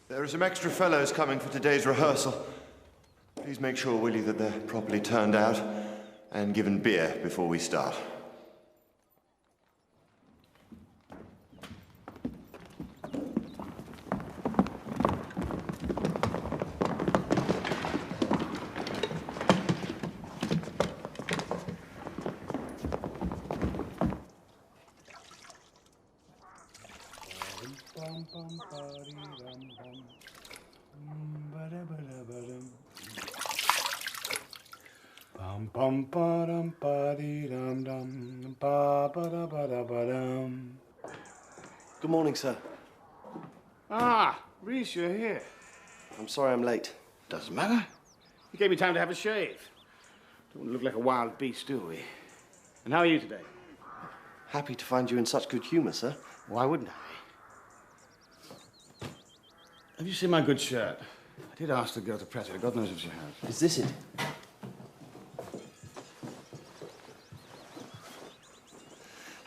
There are some extra fellows coming for today's rehearsal. Please make sure, Willie, that they're properly turned out and given beer before we start. Good morning, sir. Ah, Reese, you're here. I'm sorry I'm late. Doesn't matter. You gave me time to have a shave. Don't want to look like a wild beast, do we? And how are you today? Happy to find you in such good humor, sir. Why wouldn't I? Have you seen my good shirt? I did ask the girl to press it. God knows if she has. Is this it?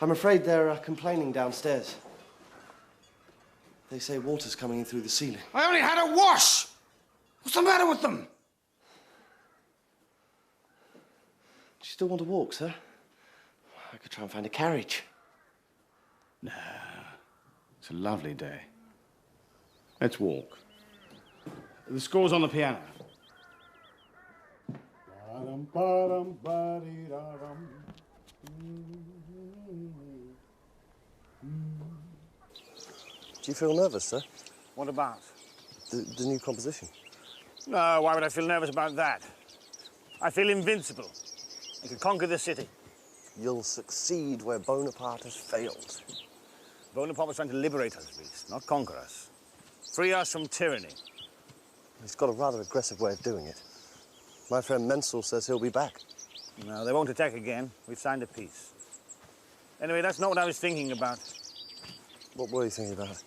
I'm afraid they're complaining downstairs. They say water's coming in through the ceiling. I only had a wash! What's the matter with them? Do you still want to walk, sir? I could try and find a carriage. No. It's a lovely day. Let's walk. The score's on the piano. Do you feel nervous, sir? What about? The new composition. No, why would I feel nervous about that? I feel invincible. I can conquer the city. You'll succeed where Bonaparte has failed. Bonaparte was trying to liberate us, Reese, not conquer us. Free us from tyranny. He's got a rather aggressive way of doing it. My friend Menzel says he'll be back. No, they won't attack again. We've signed a peace. Anyway, that's not what I was thinking about. What were you thinking about?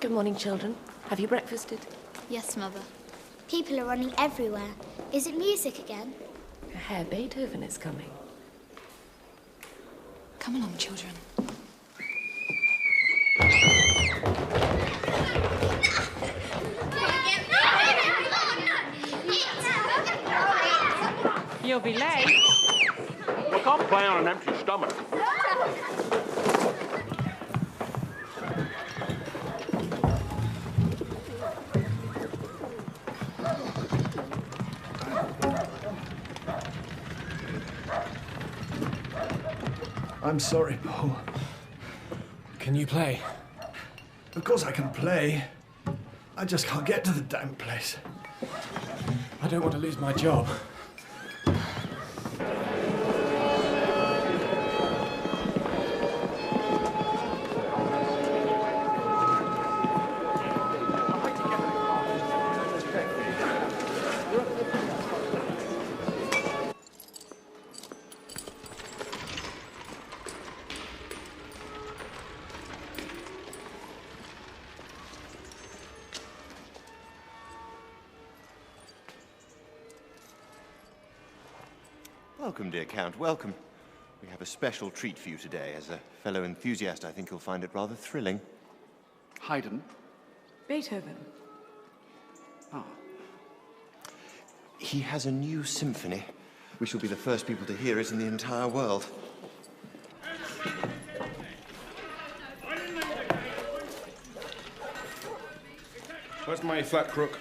Good morning, children. Have you breakfasted? Yes, Mother. People are running everywhere. Is it music again? Herr Beethoven is coming. Come along, children. You'll be late. You can't play on an empty stomach. I'm sorry, Paul. Can you play? Of course I can play. I just can't get to the damn place. I don't want to lose my job. Welcome, dear Count, welcome. We have a special treat for you today. As a fellow enthusiast, I think you'll find it rather thrilling. Haydn? Beethoven. Ah. He has a new symphony. We shall be the first people to hear it in the entire world. Where's my flat crook?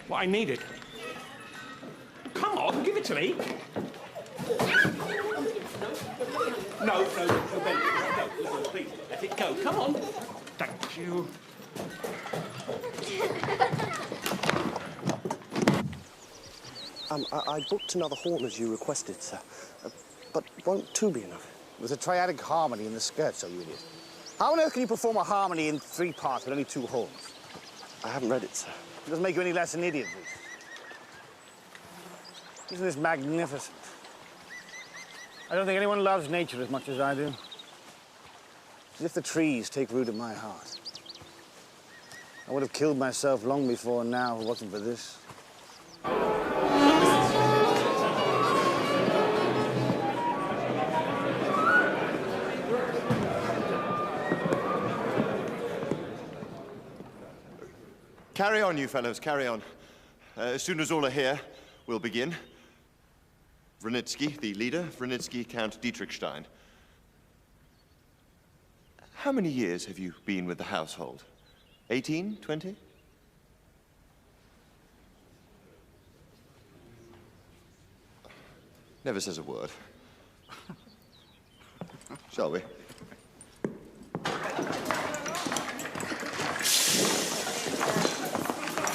What I needed. Come on, give it to me. No, Ben, no, please, let it go. Come on. Thank you. I booked another horn as you requested, sir. But won't two be enough? There's a triadic harmony in the scherzo, you idiot. How on earth can you perform a harmony in 3 parts with only 2 horns? I haven't read it, sir. It doesn't make you any less an idiot, Reese. Isn't this magnificent? I don't think anyone loves nature as much as I do. As if the trees take root in my heart. I would have killed myself long before now if it wasn't for this. Carry on, you fellows, carry on. As soon as all are here, we'll begin. Wronitzky, the leader. Wronitzky, Count Dietrichstein. How many years have you been with the household? 18, 20? Never says a word. Shall we?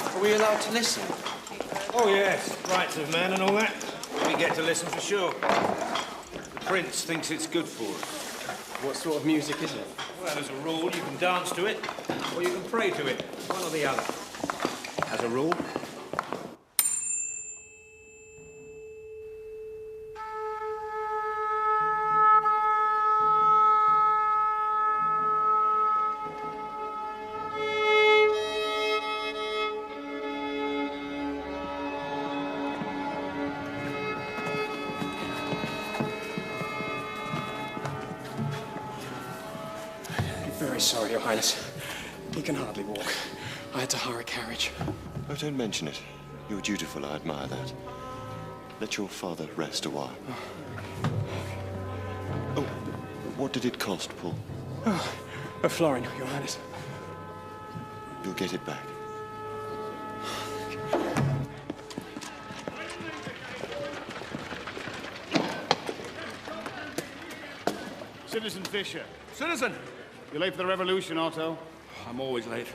Are we allowed to listen? Oh, yes. Rights of man and all that. We get to listen for sure. The Prince thinks it's good for us. What sort of music is it? Well, as a rule, you can dance to it, or you can pray to it. One or the other. As a rule. Very sorry, Your Highness. He can hardly walk. I had to hire a carriage. Oh, don't mention it. You're dutiful, I admire that. Let your father rest a while. Oh, what did it cost, Paul? Oh, a florin, Your Highness. You'll get it back. Citizen Fisher. Citizen! You're late for the revolution, Otto. I'm always late.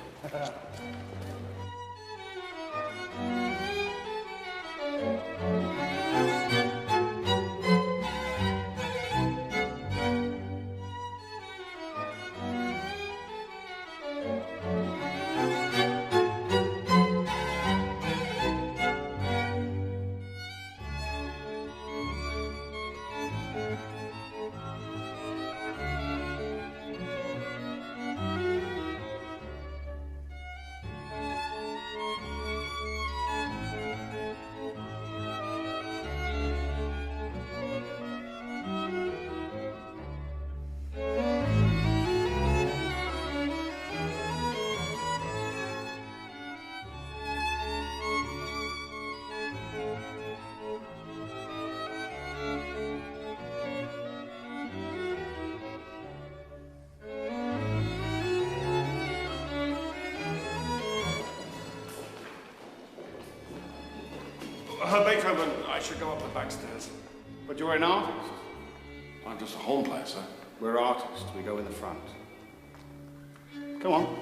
Beethoven, I should go up the back stairs. But you're an artist. I'm just a home placer. We're artists. We go in the front. Come on.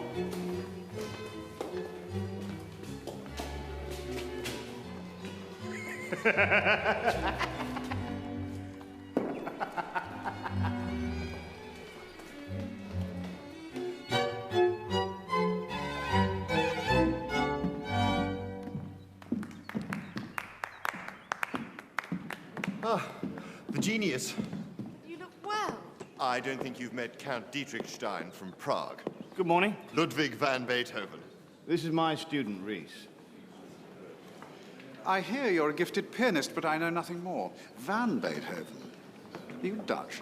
Ah, the genius. You look well. I don't think you've met Count Dietrichstein from Prague. Good morning. Ludwig van Beethoven. This is my student, Reese. I hear you're a gifted pianist, but I know nothing more. Van Beethoven. Are you Dutch?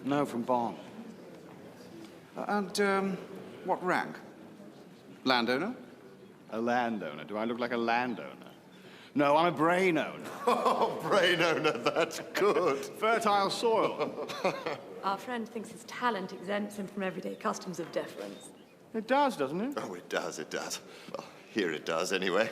No, from Bonn. And, what rank? Landowner? A landowner. Do I look like a landowner? No, I'm a brain owner. Oh, brain owner, that's good. Fertile soil. Our friend thinks his talent exempts him from everyday customs of deference. It does, doesn't it? Oh, it does, it does. Well, here it does, anyway.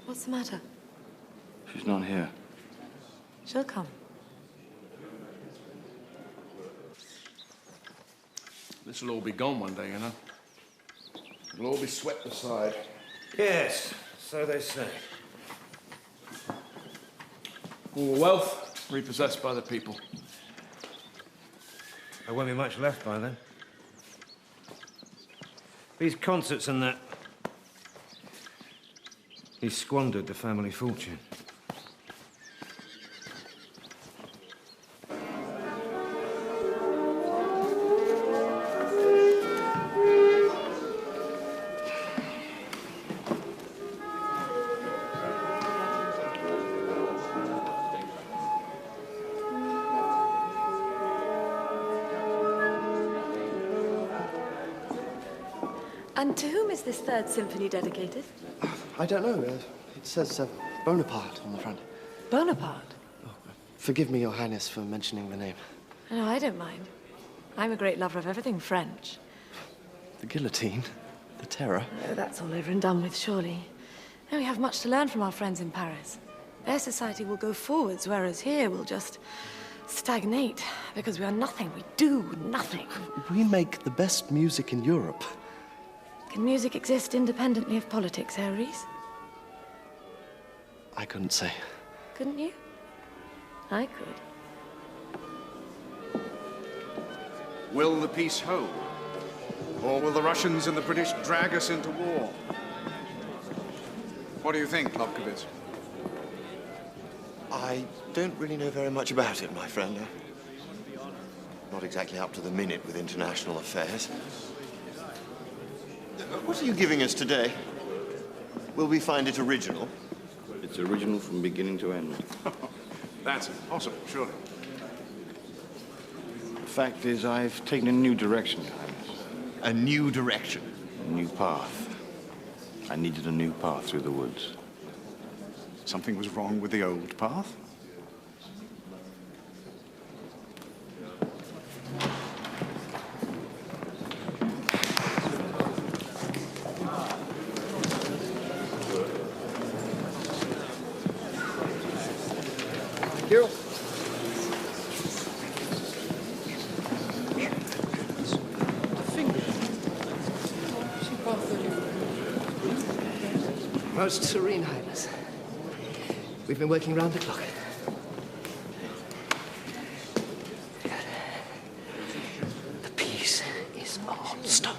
What's the matter? She's not here. She'll come. This'll all be gone one day, you know. It'll all be swept aside. Yes, so they say. All the wealth repossessed by the people. There won't be much left by then. These concerts and that. He squandered the family fortune. And to whom is this third symphony dedicated? I don't know. It says Bonaparte on the front. Bonaparte? Forgive me, Your Highness, for mentioning the name. No, I don't mind. I'm a great lover of everything French. The guillotine, the terror. Oh, that's all over and done with, surely. No, we have much to learn from our friends in Paris. Their society will go forwards, whereas here we'll just stagnate, because we are nothing. We do nothing. We make the best music in Europe. Can music exist independently of politics, Herr Ries? I couldn't say. Couldn't you? I could. Will the peace hold? Or will the Russians and the British drag us into war? What do you think, Lobkowitz? I don't really know very much about it, my friend. Not exactly up to the minute with international affairs. What are you giving us today? Will we find it original? It's original from beginning to end. That's impossible, surely. The fact is, I've taken a new direction, Your Highness. A new direction? A new path. I needed a new path through the woods. Something was wrong with the old path? You. Most Serene Highness. We've been working round the clock. The piece is on stone.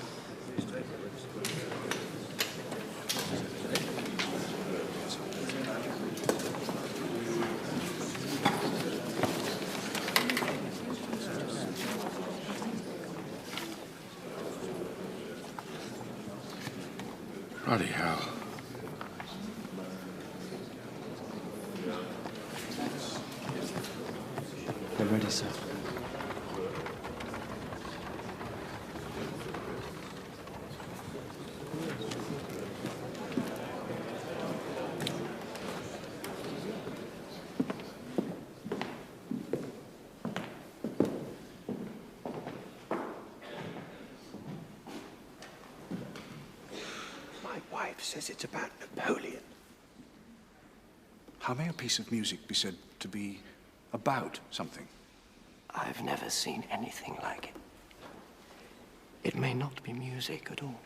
Bloody hell. They're ready, sir. My wife says it's about Napoleon. How may a piece of music be said to be about something? I've never seen anything like it. It may not be music at all.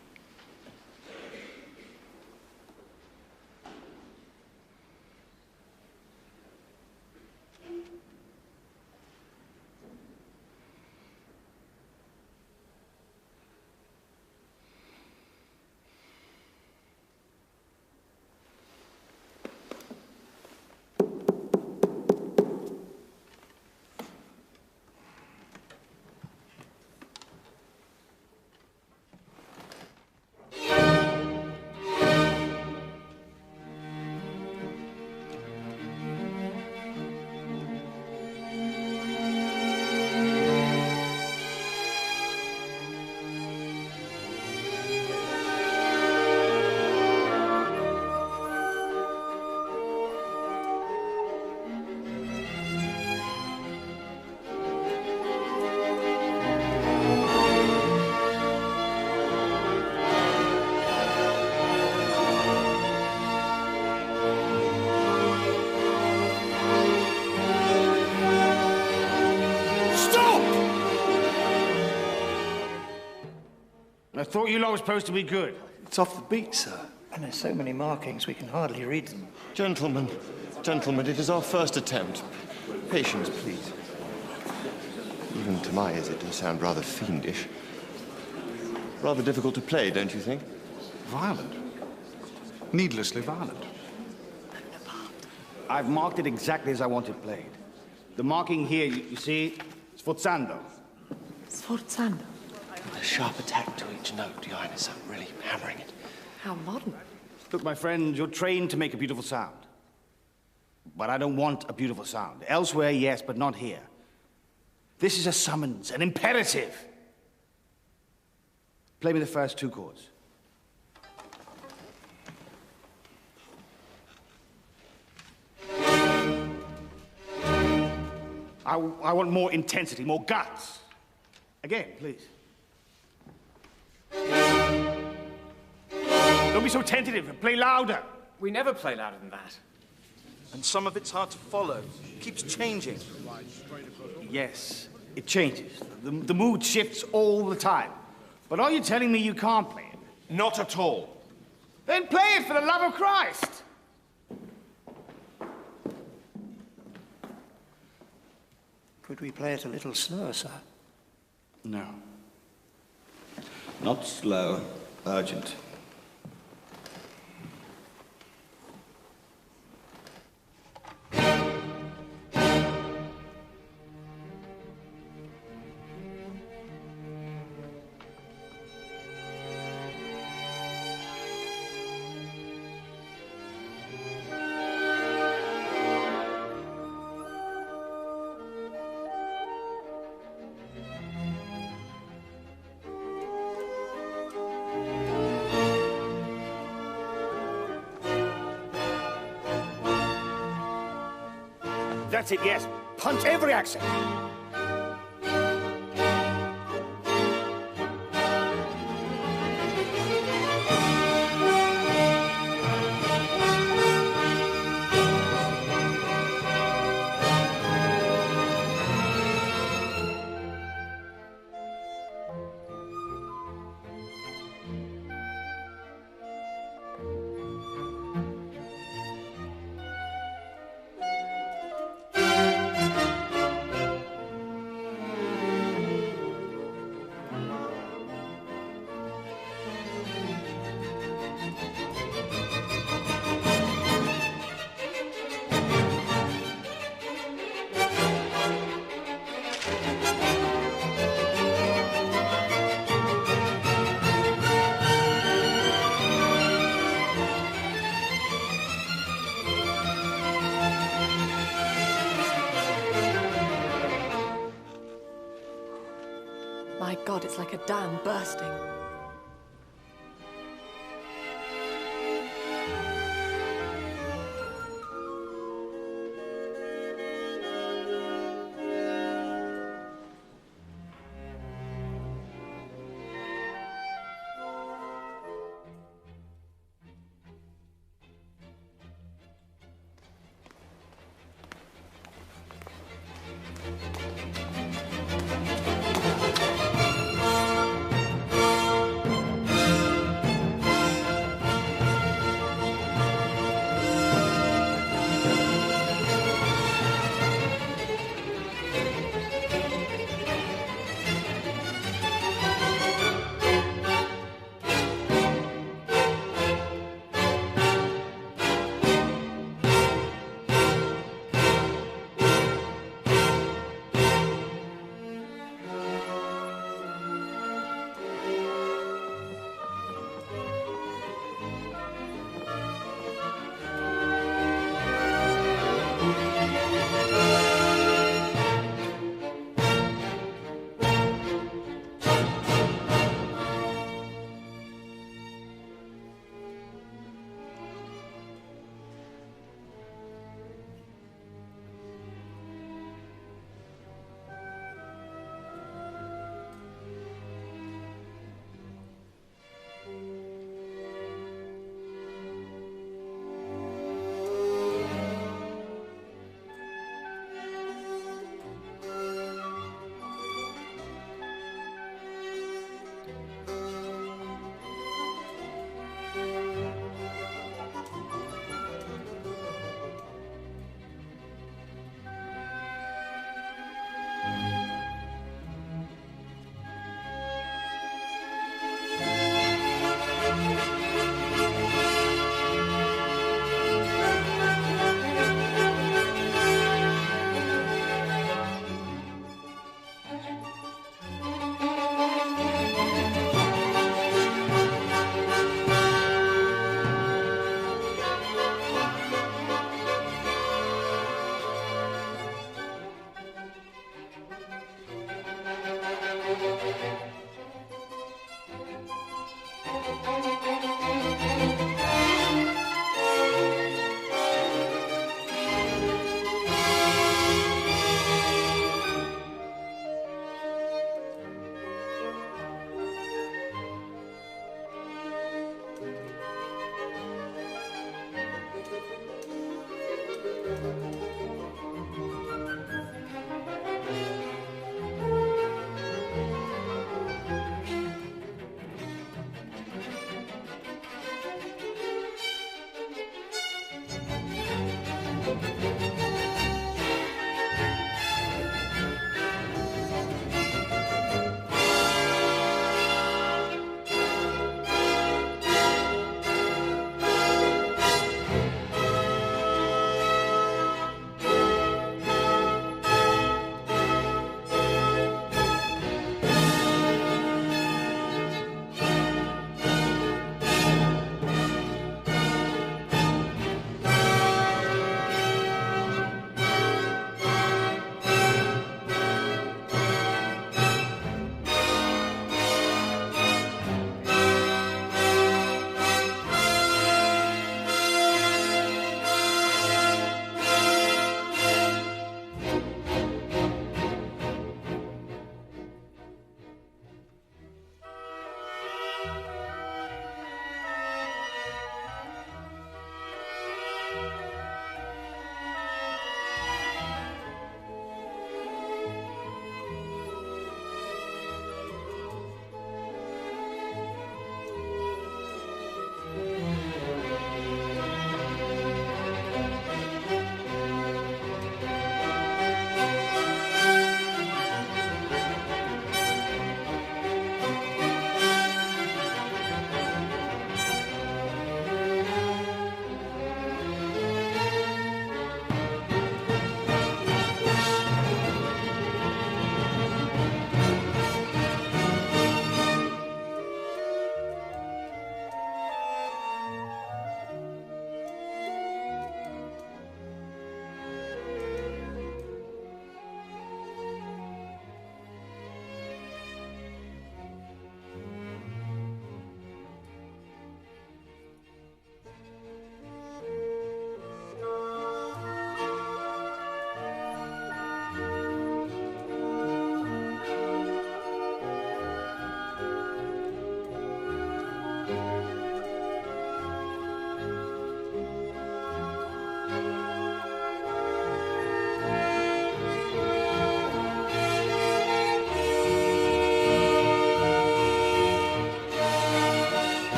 I thought you lot were supposed to be good. It's off the beat, sir. And there's so many markings we can hardly read them. Gentlemen, gentlemen, it is our first attempt. Patience, please. Even to my ears, it does sound rather fiendish. Rather difficult to play, don't you think? Violent. Needlessly violent. I've marked it exactly as I want it played. The marking here, you see, sforzando. Sforzando. A sharp attack to each note, Your Highness. I'm really hammering it. How modern. Look, my friend, you're trained to make a beautiful sound. But I don't want a beautiful sound. Elsewhere, yes, but not here. This is a summons, an imperative. Play me the first 2 chords. I want more intensity, more guts. Again, please. Don't be so tentative. Play louder. We never play louder than that. And some of it's hard to follow. It keeps changing. Yes, it changes. The mood shifts all the time. But are you telling me you can't play it? Not at all. Then play it for the love of Christ! Could we play it a little slower, sir? No. Not slow, urgent. That's it, yes. Punch every accent. My God, it's like a dam bursting.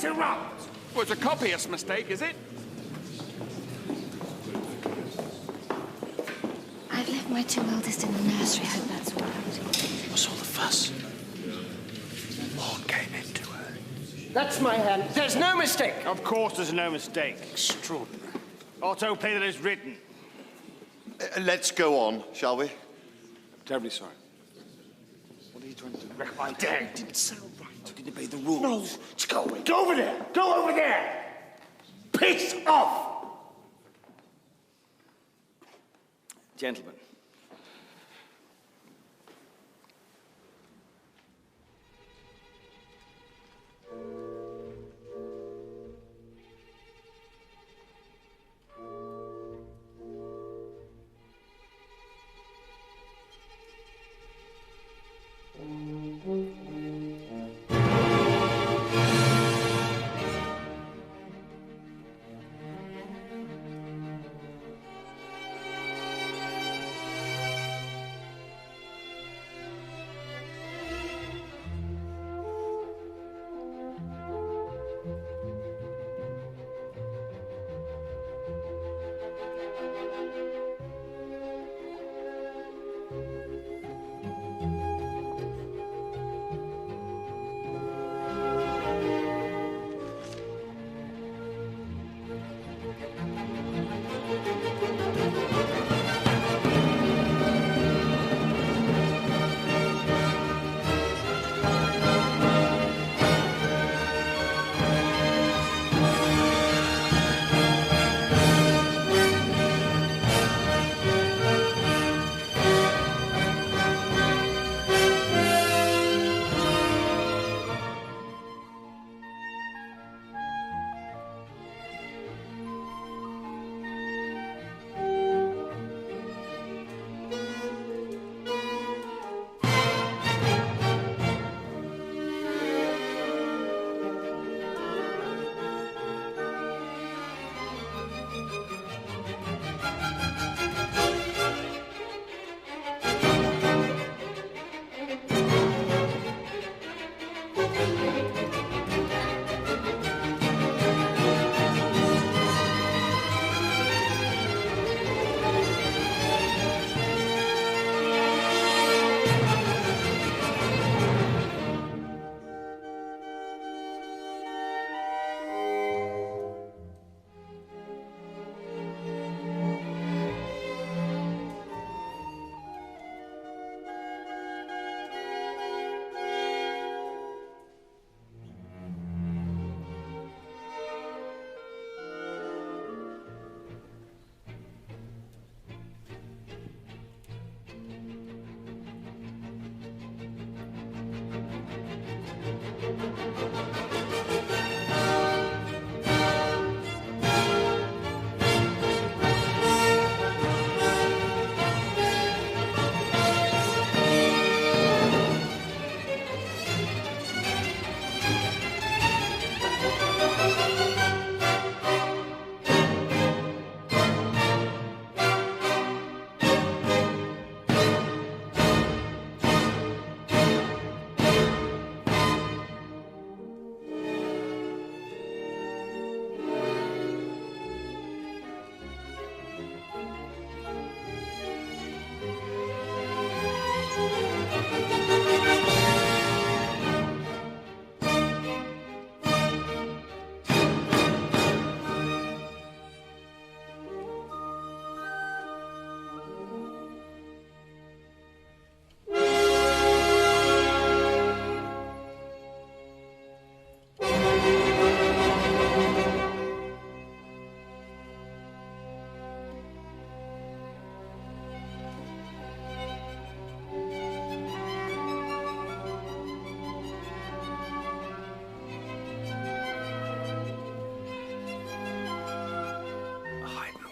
interrupt! Well, it's a copyist mistake, is it? I've left my two eldest in the nursery. I hope that's all right. What's all the fuss? Morn came into her. That's my hand. There's no mistake. Of course there's no mistake. Extraordinary. Autoplay that is written. Let's go on, shall we? Terribly sorry. What are you trying to do? Wreck my day. Didn't sound right. Didn't obey the rules. No, let's go away. Go over there. Go over there. Peace off. Gentlemen.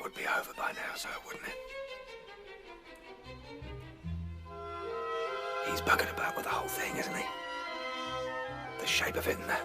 would be over by now, sir, wouldn't it? He's buggered about with the whole thing, isn't he? The shape of it and that.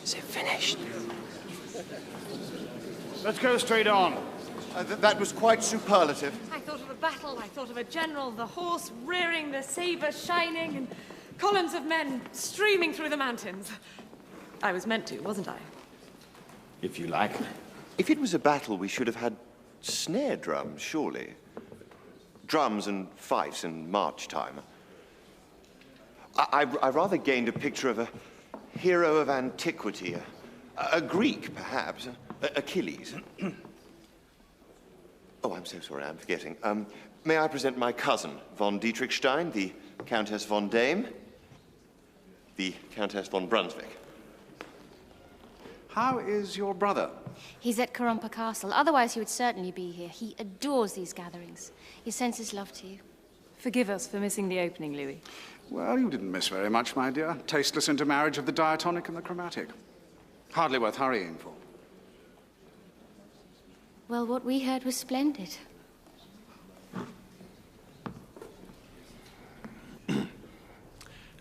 Is it finished? Let's go straight on. That was quite superlative. I thought of a battle, I thought of a general, the horse rearing, the saber shining, and columns of men streaming through the mountains. I was meant to, wasn't I? If you like. If it was a battle, we should have had snare drums, surely. Drums and fifes in March time. I rather gained a picture of a hero of antiquity, a Greek, perhaps, Achilles. Oh, I'm so sorry, I'm forgetting. May I present my cousin, von Dietrichstein, the Countess von Dame, the Countess von Brunswick. How is your brother? He's at Karumpa Castle. Otherwise, he would certainly be here. He adores these gatherings. He sends his love to you. Forgive us for missing the opening, Louis. Well, you didn't miss very much, my dear. Tasteless intermarriage of the diatonic and the chromatic. Hardly worth hurrying for. Well, what we heard was splendid.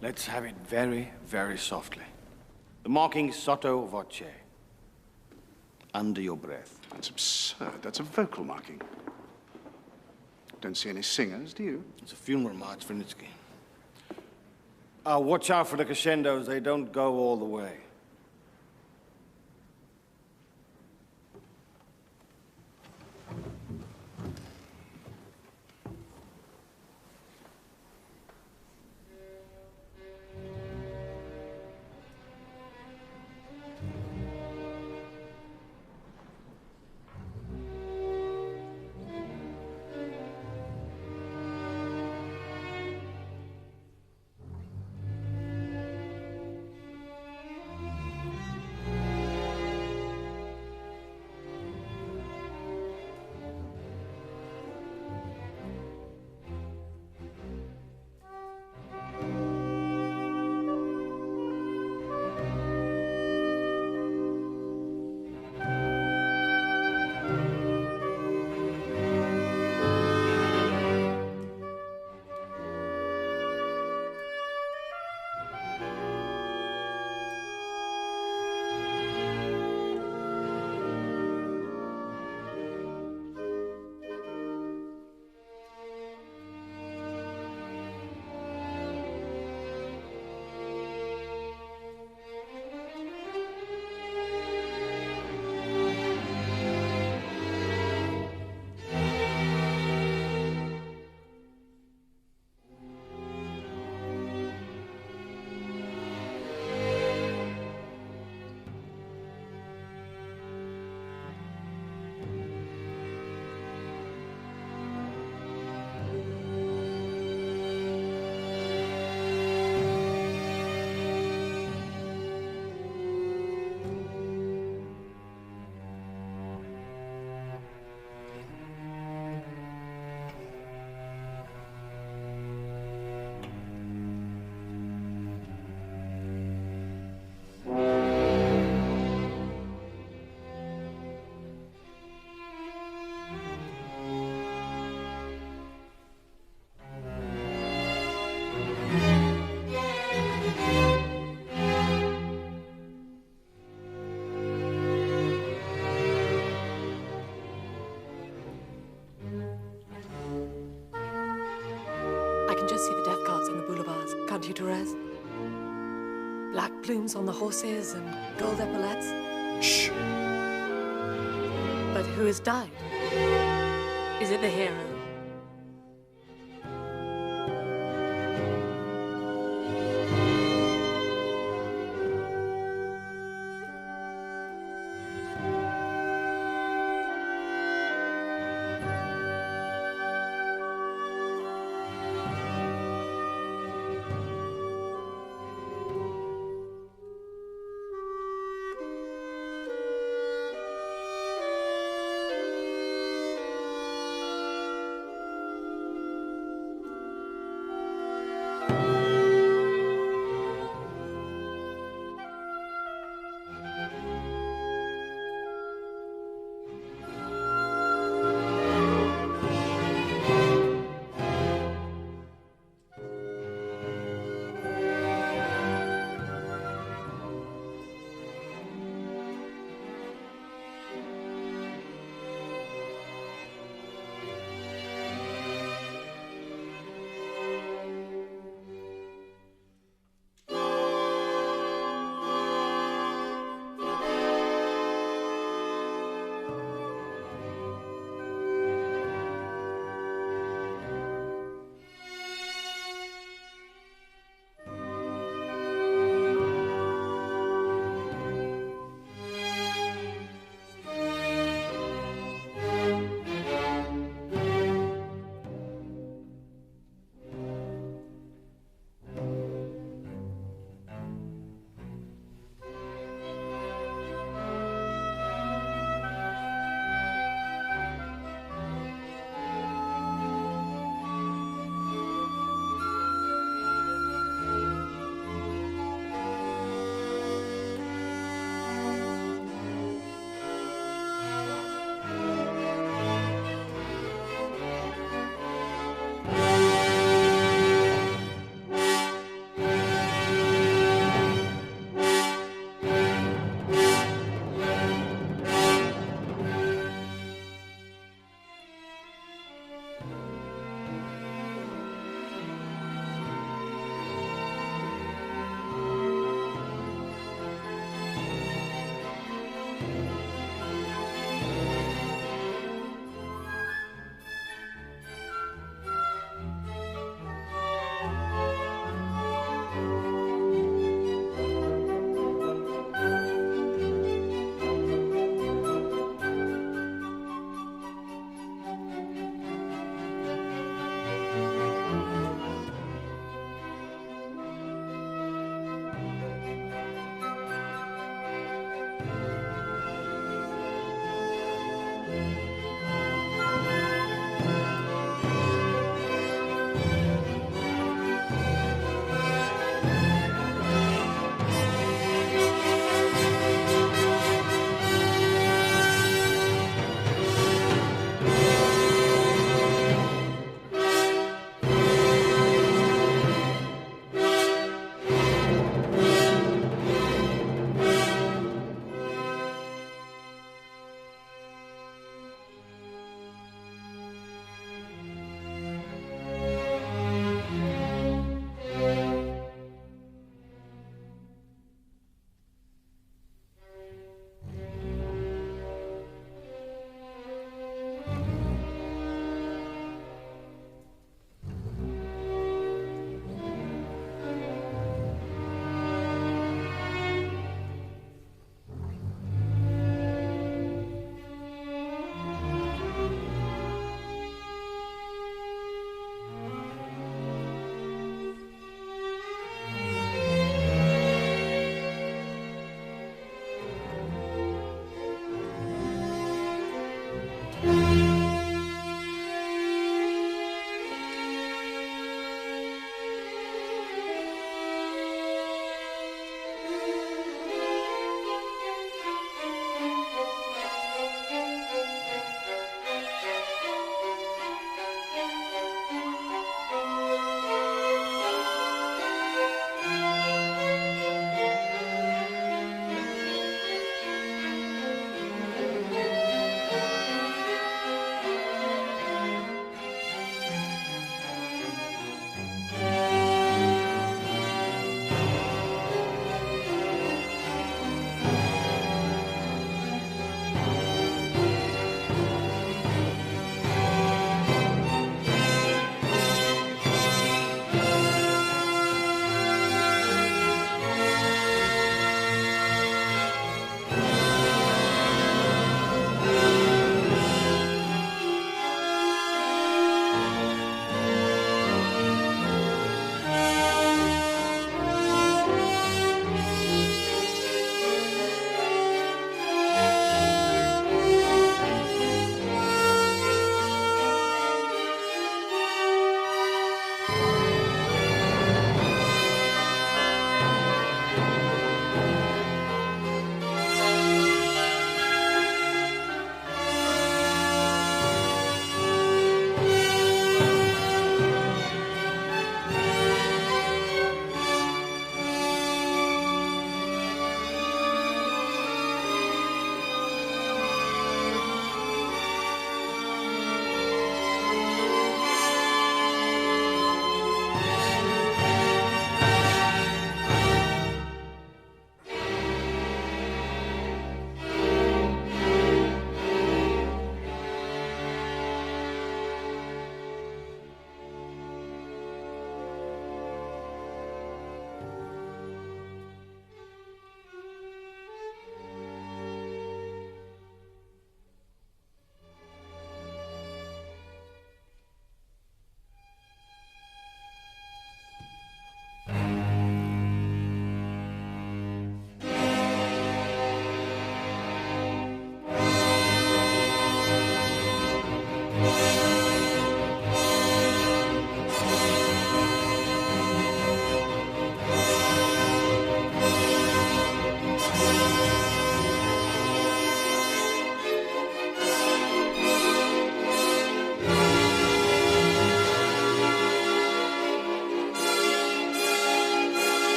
Let's have it very, very softly. The mocking sotto voce. Under your breath. That's absurd. That's a vocal marking. Don't see any singers, do you? It's a funeral march, Vrnitsky. Watch out for the crescendos. They don't go all the way. I can just see the death carts on the boulevards. Can't you, Therese? Black plumes on the horses and gold epaulettes. Shh. But who has died? Is it the hero?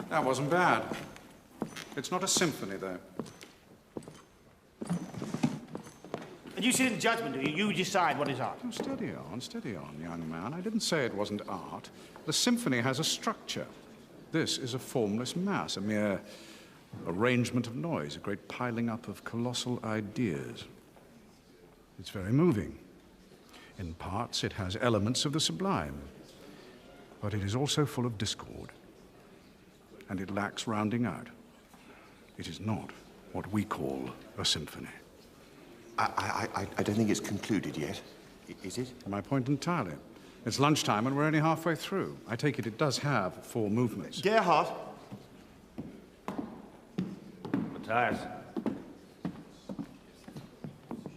That wasn't bad. It's not a symphony, though. And you sit in judgment, do you? You decide what is art. Oh, steady on, young man. I didn't say it wasn't art. The symphony has a structure. This is a formless mass, a mere arrangement of noise, a great piling up of colossal ideas. It's very moving. In parts, it has elements of the sublime. But it is also full of discord. And it lacks rounding out. It is not what we call a symphony. I don't think it's concluded yet. Is it? My point entirely. It's lunchtime and we're only halfway through. I take it it does have 4 movements. Gerhard! Matthias.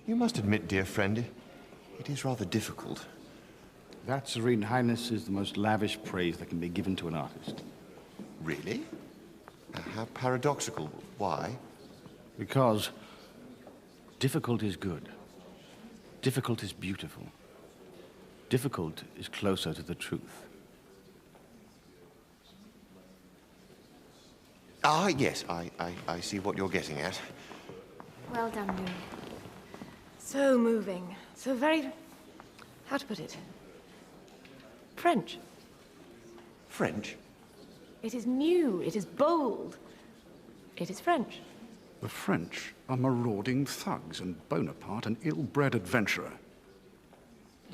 You must admit, dear friend, it is rather difficult. That, Serene Highness, is the most lavish praise that can be given to an artist. Really? How paradoxical. Why? Because difficult is good. Difficult is beautiful. Difficult is closer to the truth. Ah, yes, I see what you're getting at. Well done, Louis. So moving. So very... how to put it? French. French? It is new. It is bold. It is French. The French are marauding thugs and Bonaparte an ill-bred adventurer.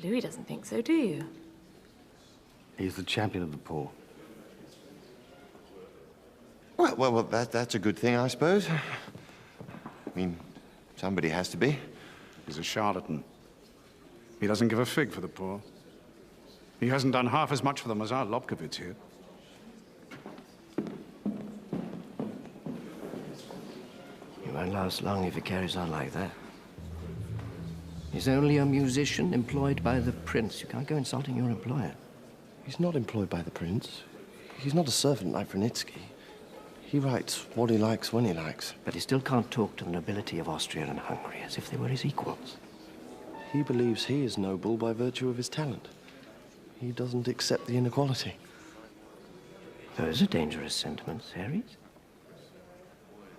Louis doesn't think so, do you? He's the champion of the poor. Well, that's a good thing, I suppose. I mean, somebody has to be. He's a charlatan. He doesn't give a fig for the poor. He hasn't done half as much for them as our Lobkowitz here. He won't last long if he carries on like that. He's only a musician employed by the prince. You can't go insulting your employer. He's not employed by the prince. He's not a servant like Vronitsky. He writes what he likes when he likes. But he still can't talk to the nobility of Austria and Hungary as if they were his equals. He believes he is noble by virtue of his talent. He doesn't accept the inequality. Those are dangerous sentiments, Ares.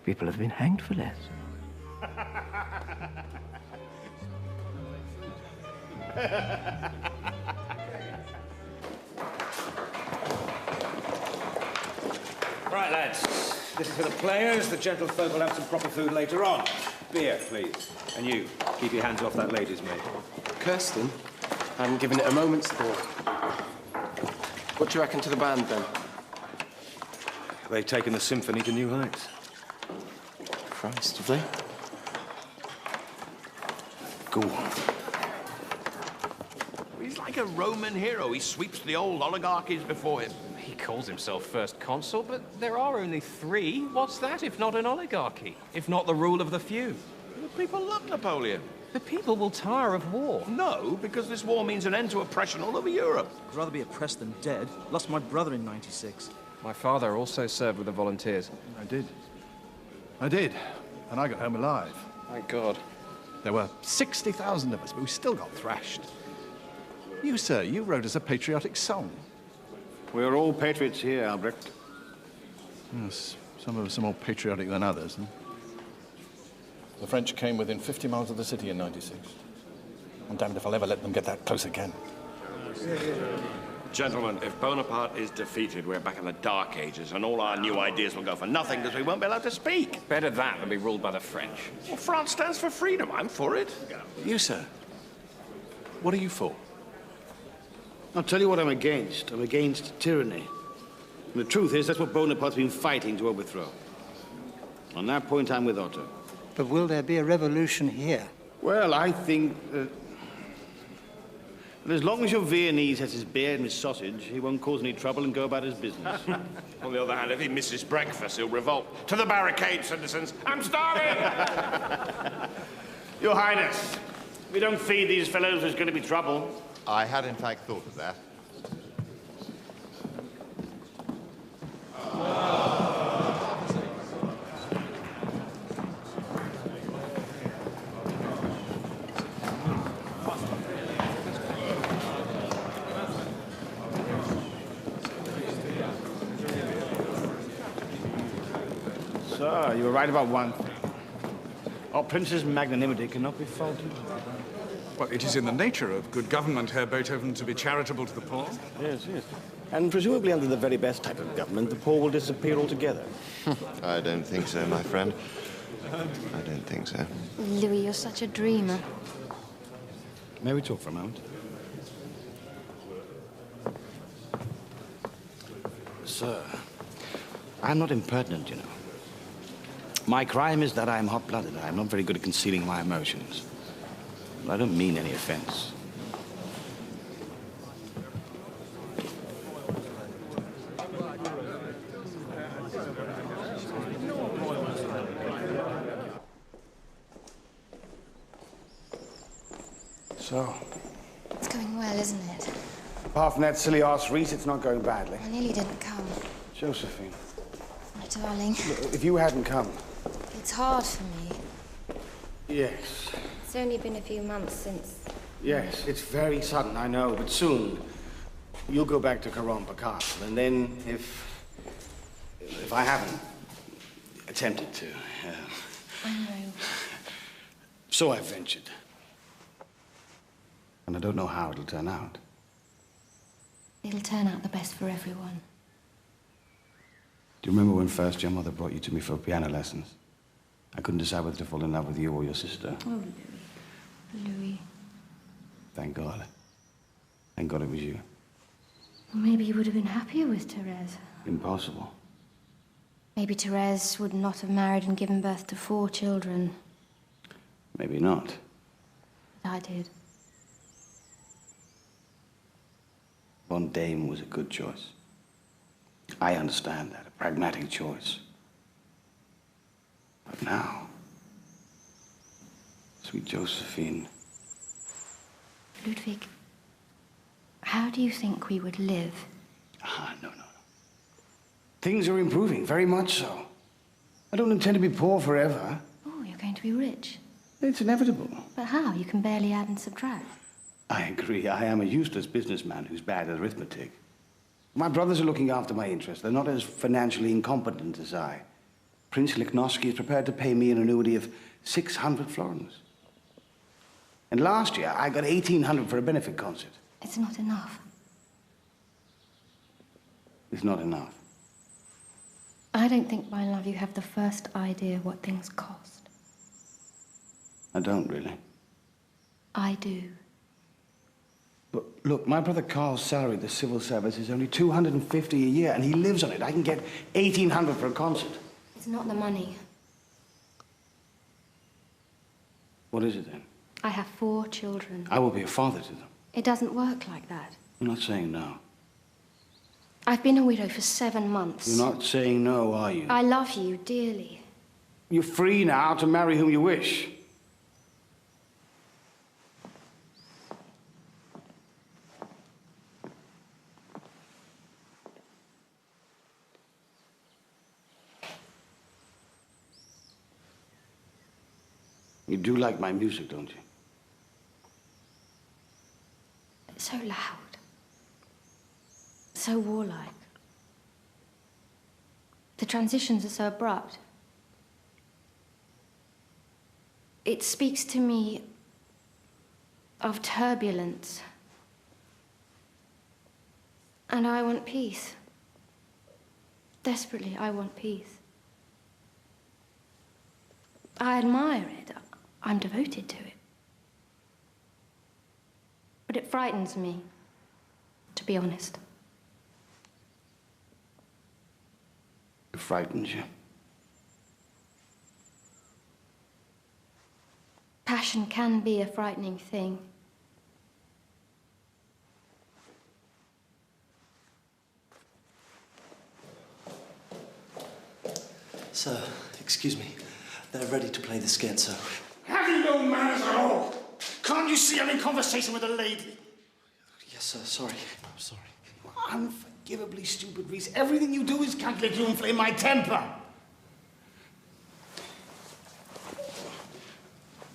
People have been hanged for less. Right, lads. This is for the players. The gentlefolk will have some proper food later on. Beer, please. And you, keep your hands off that lady's maid. Kirsten? I haven't given it a moment's thought. What do you reckon to the band, then? They've taken the symphony to new heights. Christ, have they? Go on. He's like a Roman hero. He sweeps the old oligarchies before him. He calls himself first consul, but there are only 3. What's that if not an oligarchy? If not the rule of the few? The people love Napoleon. The people will tire of war. No, because this war means an end to oppression all over Europe. I'd rather be oppressed than dead. Lost my brother in '96. My father also served with the volunteers. I did. And I got home alive. Thank God. There were 60,000 of us, but we still got thrashed. You, sir, you wrote us a patriotic song. We're all patriots here, Albrecht. Yes, some of us are more patriotic than others. Huh? The French came within 50 miles of the city in '96. I'm damned if I'll ever let them get that close again. Gentlemen, if Bonaparte is defeated, we're back in the Dark Ages, and all our new ideas will go for nothing because we won't be allowed to speak. Better that than be ruled by the French. Well, France stands for freedom. I'm for it. You, sir, what are you for? I'll tell you what I'm against. I'm against tyranny. And the truth is, that's what Bonaparte's been fighting to overthrow. On that point, I'm with Otto. But will there be a revolution here? Well, I think that as long as your Viennese has his beer and his sausage, he won't cause any trouble and go about his business. On the other hand, if he misses breakfast, he'll revolt. To the barricade, citizens! I'm starving! Your Highness, if we don't feed these fellows, there's going to be trouble. I had, in fact, thought of that. Sir, you were right about one thing. Our prince's magnanimity cannot be faulted. Well, it is in the nature of good government, Herr Beethoven, to be charitable to the poor. Yes, yes. And presumably under the very best type of government, the poor will disappear altogether. I don't think so, my friend. I don't think so. Louis, you're such a dreamer. May we talk for a moment? Sir, I'm not impertinent, you know. My crime is that I'm hot-blooded. I'm not very good at concealing my emotions. I don't mean any offense. So? It's going well, isn't it? Apart from that silly arse Reese, it's not going badly. I nearly didn't come. Josephine. My darling. Look, if you hadn't come... It's hard for me. Yes. It's only been a few months since... Yes, it's very sudden, I know, but soon you'll go back to Karompa Castle, and then if I haven't attempted to... I know. So I've ventured. And I don't know how it'll turn out. It'll turn out the best for everyone. Do you remember when first your mother brought you to me for piano lessons? I couldn't decide whether to fall in love with you or your sister. Oh, Louis. Thank God. Thank God it was you. Well, maybe you would have been happier with Therese. Impossible. Maybe Therese would not have married and given birth to 4 children. Maybe not. But I did. Von Dame was a good choice. I understand that, a pragmatic choice. But now, sweet Josephine. Ludwig, how do you think we would live? No. Things are improving, very much so. I don't intend to be poor forever. Oh, you're going to be rich. It's inevitable. But how? You can barely add and subtract. I agree. I am a useless businessman who's bad at arithmetic. My brothers are looking after my interests. They're not as financially incompetent as I. Prince Lichnowsky is prepared to pay me an annuity of 600 florins. And last year, I got 1,800 for a benefit concert. It's not enough. It's not enough. I don't think, my love, you have the first idea what things cost. I don't really. I do. But look, my brother Carl's salary at the civil service is only 250 a year, and he lives on it. I can get 1,800 for a concert. It's not the money. What is it then? I have 4 children. I will be a father to them. It doesn't work like that. I'm not saying no. I've been a widow for 7 months. You're not saying no, are you? I love you dearly. You're free now to marry whom you wish. You do like my music, don't you? It's so loud. So warlike. The transitions are so abrupt. It speaks to me of turbulence. And I want peace. Desperately, I want peace. I admire it. I'm devoted to it. But it frightens me, to be honest. It frightens you. Passion can be a frightening thing. Sir, excuse me. They're ready to play the scherzo. Have you no manners at all? Can't you see I'm in conversation with a lady? Yes, sir. Sorry. I'm sorry. Unforgivably stupid, Reese. Everything you do is calculated to inflame my temper.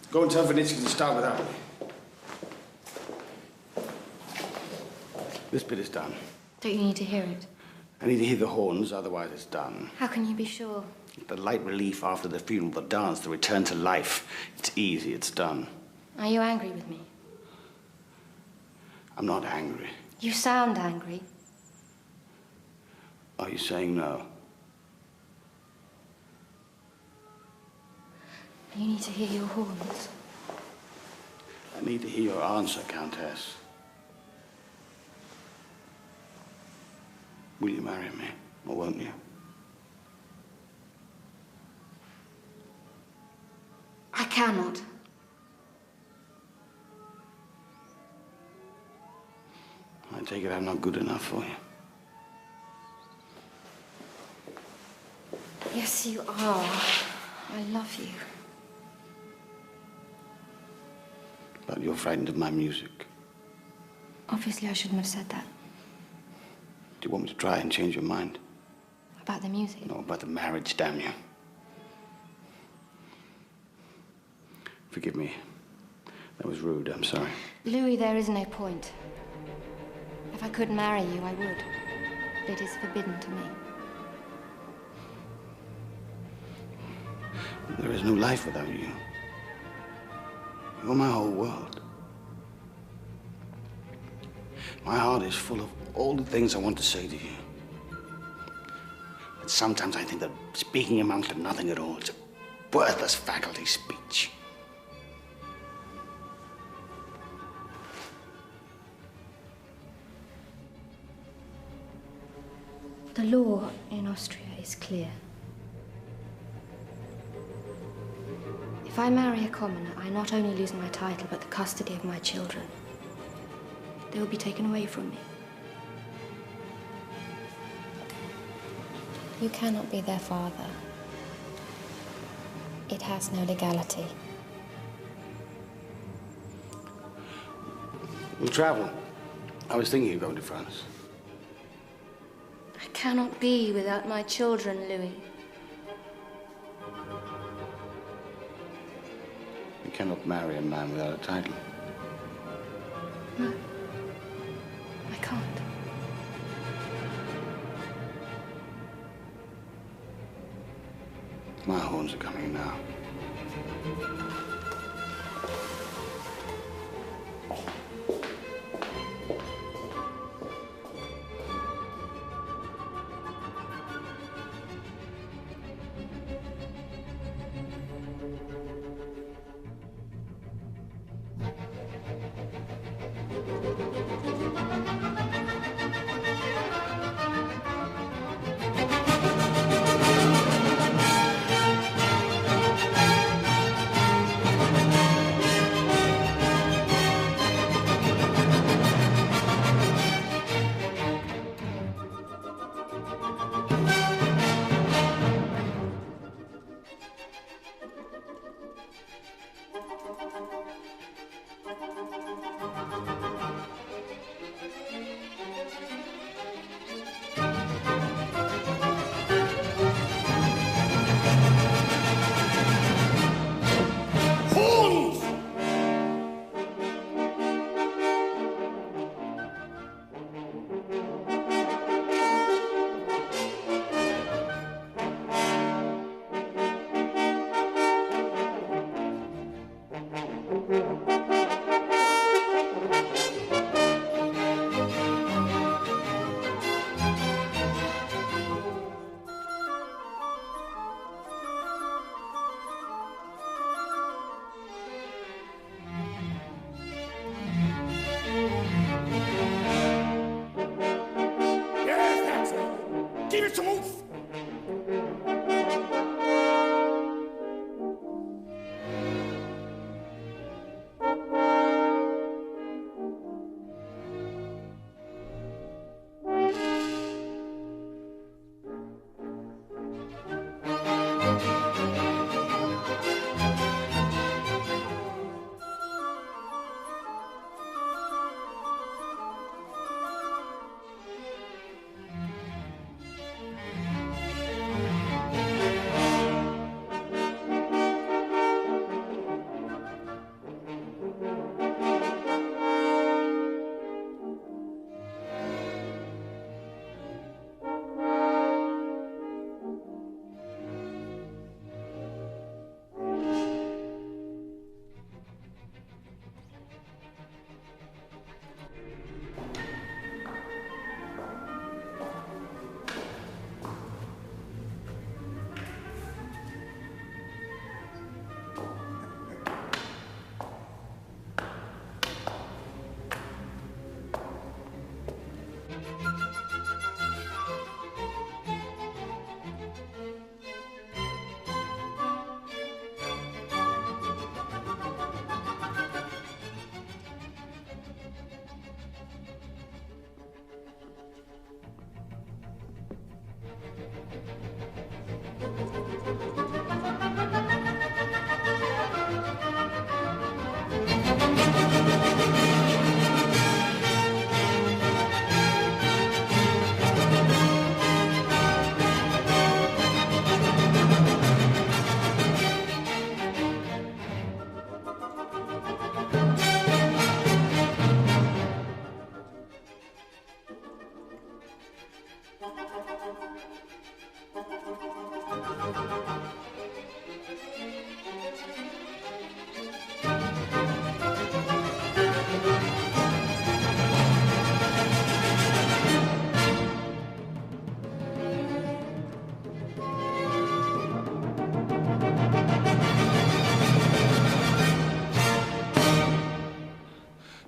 Go and tell Vinitsky to start without me. This bit is done. Don't you need to hear it? I need to hear the horns, otherwise it's done. How can you be sure? The light relief after the funeral, the dance, the return to life. It's easy, it's done. Are you angry with me? I'm not angry. You sound angry. Are you saying no? You need to hear your horns. I need to hear your answer, Countess. Will you marry me, or won't you? I cannot. I take it I'm not good enough for you. Yes, you are. I love you. But you're frightened of my music. Obviously, I shouldn't have said that. Do you want me to try and change your mind? About the music? No, about the marriage, damn you. Forgive me. That was rude, I'm sorry. Louis, there is no point. If I could marry you, I would. But it is forbidden to me. There is no life without you. You're my whole world. My heart is full of all the things I want to say to you. But sometimes I think that speaking amounts to nothing at all. It's a worthless faculty speech. The law in Austria is clear. If I marry a commoner, I not only lose my title, but the custody of my children. They will be taken away from me. You cannot be their father. It has no legality. We'll travel. I was thinking of going to France. I cannot be without my children, Louis. You cannot marry a man without a title. No. I can't. My horns are coming now.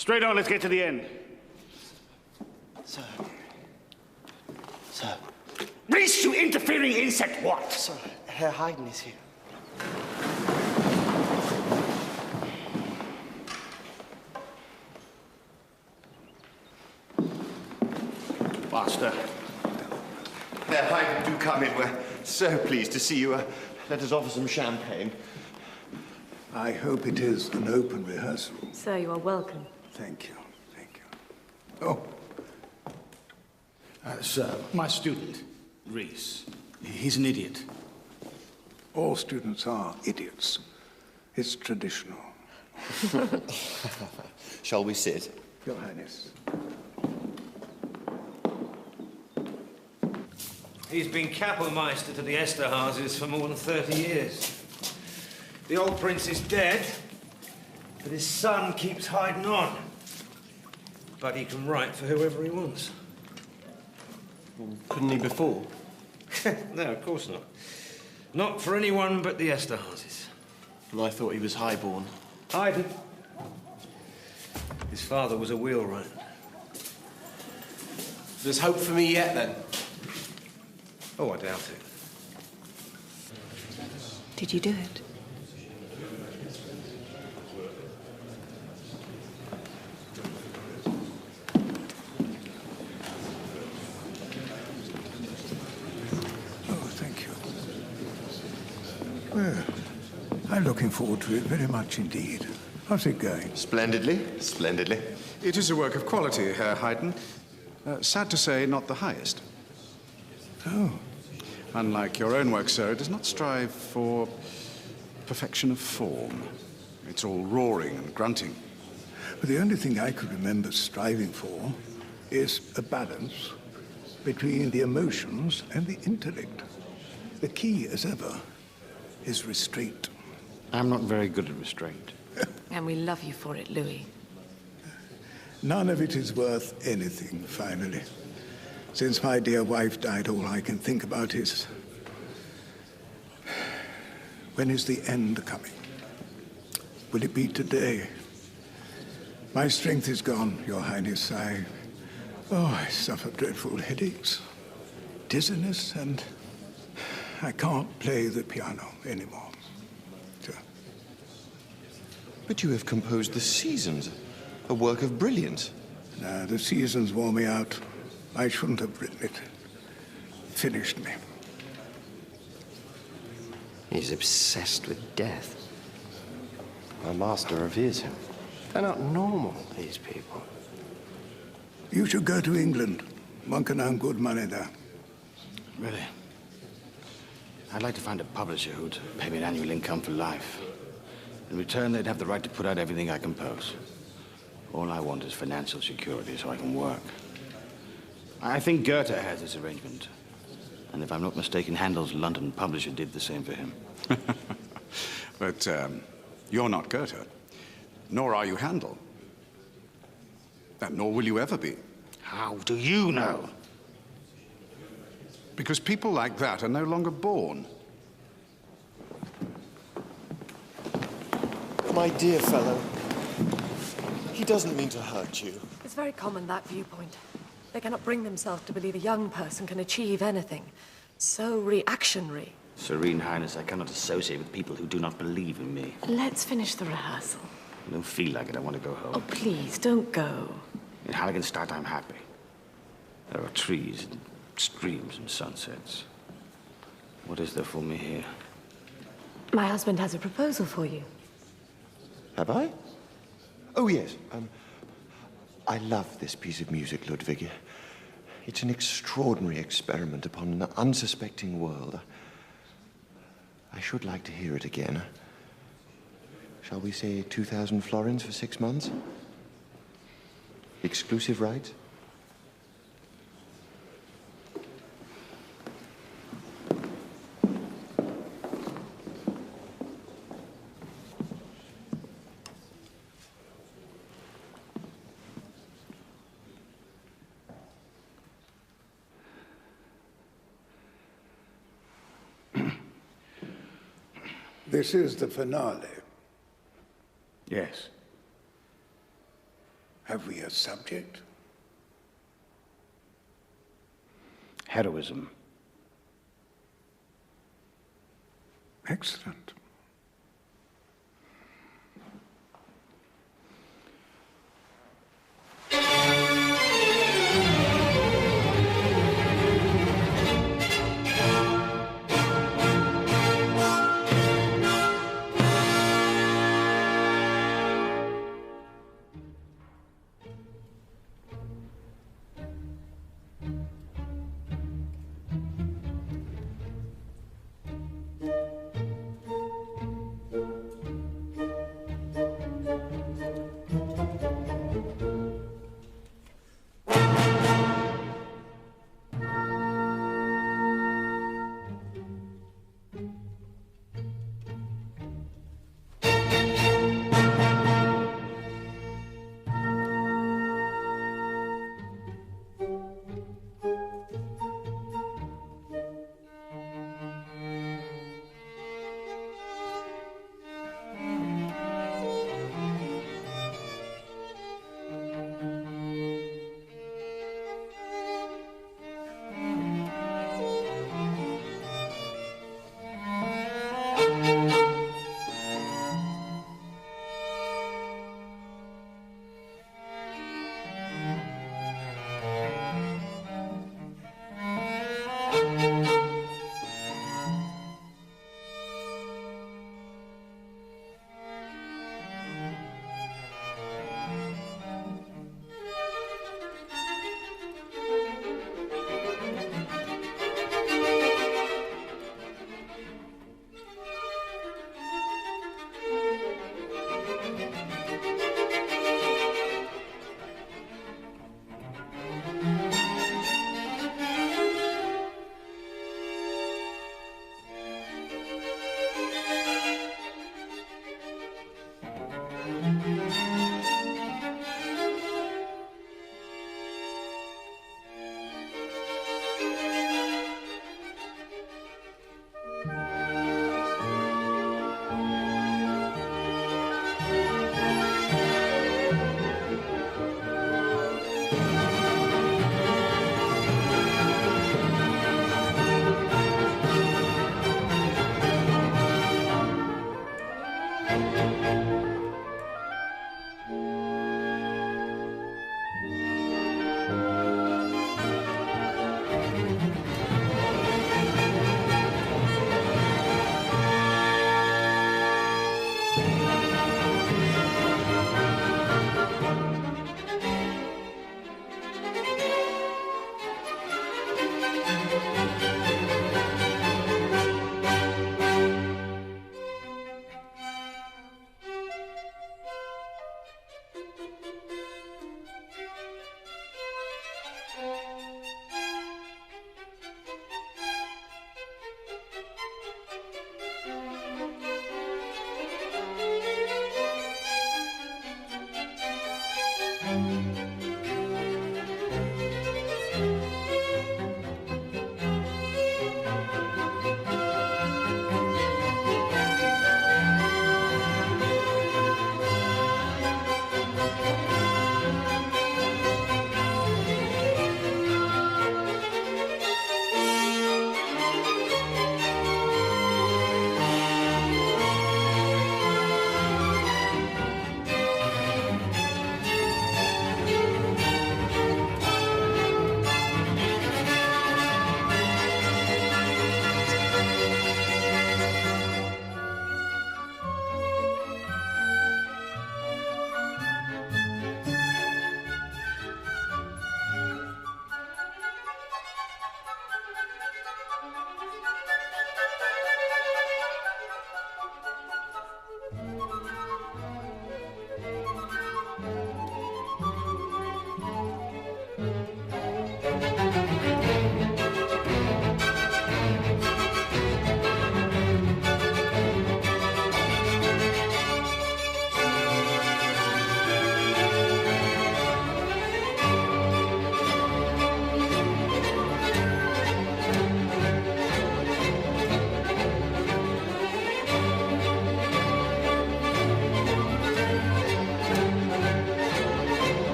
Straight on, let's get to the end. Sir. Sir. Rhys, you interfering insect, what? Sir, Herr Haydn is here. Master. Herr Haydn, do come in. We're so pleased to see you. Let us offer some champagne. I hope it is an open rehearsal. Sir, you are welcome. Thank you. Thank you. Oh. Sir, my student, Rhys. He's an idiot. All students are idiots. It's traditional. Shall we sit? Your Highness. He's been Kapellmeister to the Esterházys for more than 30 years. The old prince is dead, but his son keeps hiding on. But he can write for whoever he wants. Couldn't he before? No, of course not. Not for anyone but the Esterházys. And I thought he was highborn. Haydn. His father was a wheelwright. There's hope for me yet, then? Oh, I doubt it. Did you do it? Well, I'm looking forward to it very much indeed. How's it going? Splendidly, splendidly. It is a work of quality, Herr Haydn. Sad to say, not the highest. Oh. Unlike your own work, sir, it does not strive for perfection of form. It's all roaring and grunting. But the only thing I could remember striving for is a balance between the emotions and the intellect. The key, as ever, is restraint. I'm not very good at restraint. And we love you for it, Louis. None of it is worth anything, finally. Since my dear wife died, all I can think about is... when is the end coming? Will it be today? My strength is gone, Your Highness. I suffer dreadful headaches, dizziness, and I can't play the piano anymore. So. But you have composed The Seasons, a work of brilliance. No, The Seasons wore me out. I shouldn't have written it. Finished me. He's obsessed with death. My master reveres him. They're not normal, these people. You should go to England. One can earn good money there. Really? I'd like to find a publisher who'd pay me an annual income for life. In return, they'd have the right to put out everything I compose. All I want is financial security so I can work. I think Goethe has this arrangement. And if I'm not mistaken, Handel's London publisher did the same for him. But you're not Goethe, nor are you Handel. And nor will you ever be. How do you know? Because people like that are no longer born. My dear fellow, he doesn't mean to hurt you. It's very common, that viewpoint. They cannot bring themselves to believe a young person can achieve anything. So reactionary. Serene Highness, I cannot associate with people who do not believe in me. Let's finish the rehearsal. I don't feel like it. I want to go home. Oh, please, don't go. In Heiligenstadt, I'm happy. There are trees and streams and sunsets. What is there for me here? My husband has a proposal for you. Have I? Oh, yes. I love this piece of music, Ludwig. It's an extraordinary experiment upon an unsuspecting world. I should like to hear it again. Shall we say 2,000 florins for 6 months? Exclusive rights? This is the finale. Yes. Have we a subject? Heroism. Excellent.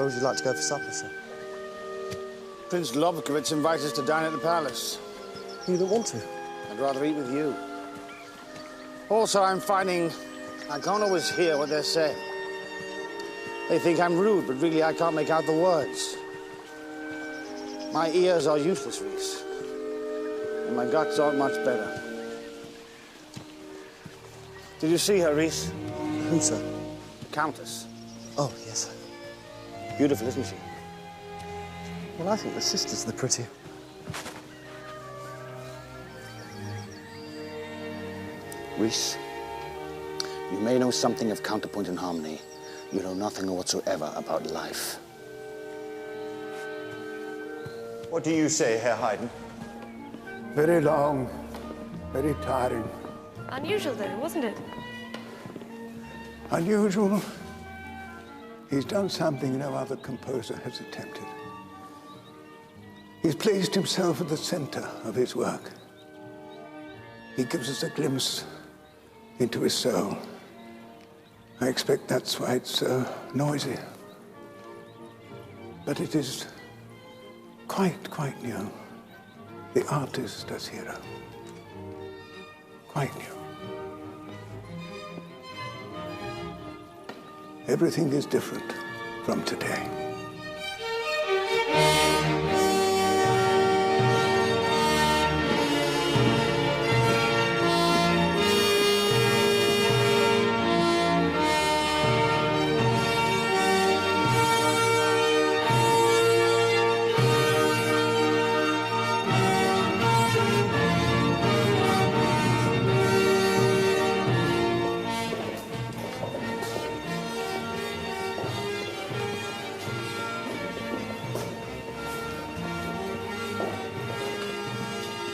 would you like to go for supper, sir? Prince Lobkowitz invites us to dine at the palace. You don't want to? I'd rather eat with you. Also, I'm finding I can't always hear what they're saying. They think I'm rude, but really I can't make out the words. My ears are useless, Rhys. And my guts aren't much better. Did you see her, Rhys? Who, sir? The Countess. Oh, yes, sir. Beautiful, isn't she? Well, I think the sister's the prettier. Rhys, you may know something of counterpoint and harmony. You know nothing whatsoever about life. What do you say, Herr Haydn? Very long, very tiring. Unusual, though, wasn't it? Unusual. He's done something no other composer has attempted. He's placed himself at the center of his work. He gives us a glimpse into his soul. I expect that's why it's so noisy. But it is quite new. The artist as hero. Quite new. Everything is different from today.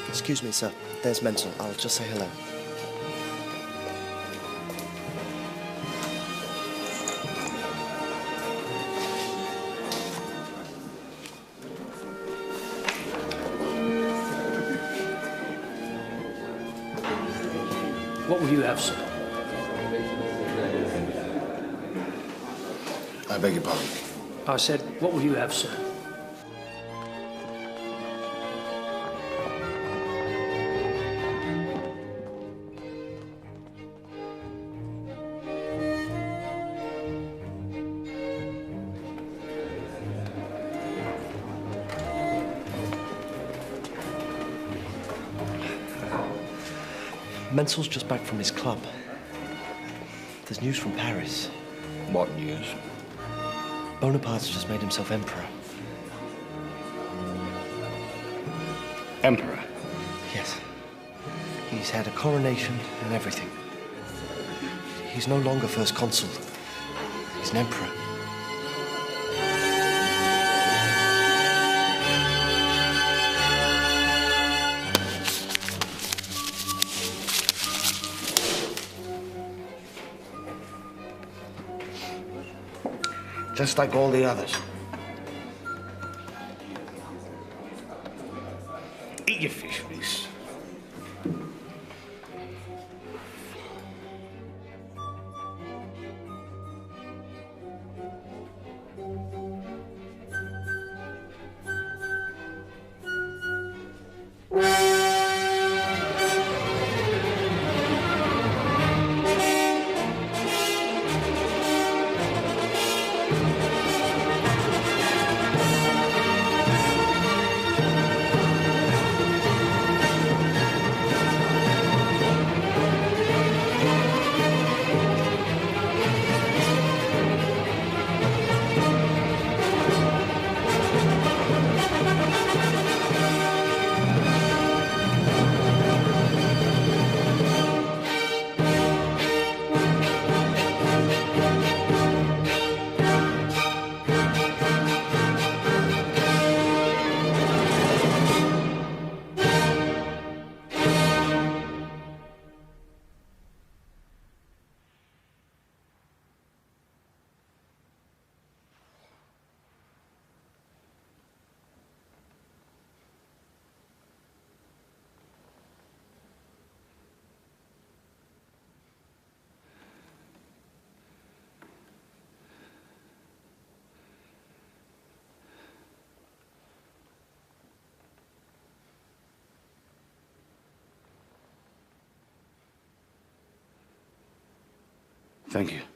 Excuse me, sir. There's Menzel. I'll just say hello. What will you have, sir? I beg your pardon. I said, what will you have, sir? Menzel's just back from his club. There's news from Paris. What news? Bonaparte's just made himself emperor. Emperor? Yes. He's had a coronation and everything. He's no longer first consul. He's an emperor. Just like all the others. Eat your fish, Rhys. Thank you.